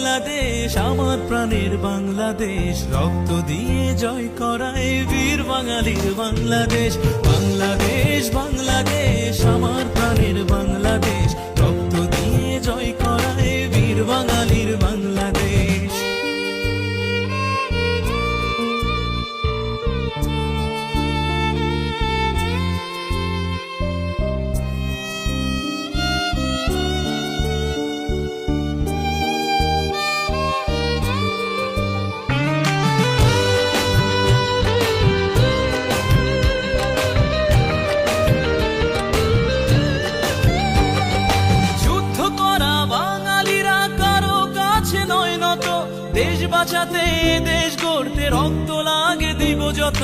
বাংলাদেশ আমার প্রাণের বাংলাদেশ, রক্ত দিয়ে জয় করায় বীর বাঙালির বাংলাদেশ। বাংলাদেশ বাংলাদেশ আমার প্রাণের বাংলাদেশ, রক্ত দিয়ে জয় করায় বীর বাঙালির বাংলাদেশ। দেশ বাঁচাতে দেশ গড়তে রক্ত লাগে দিব যত।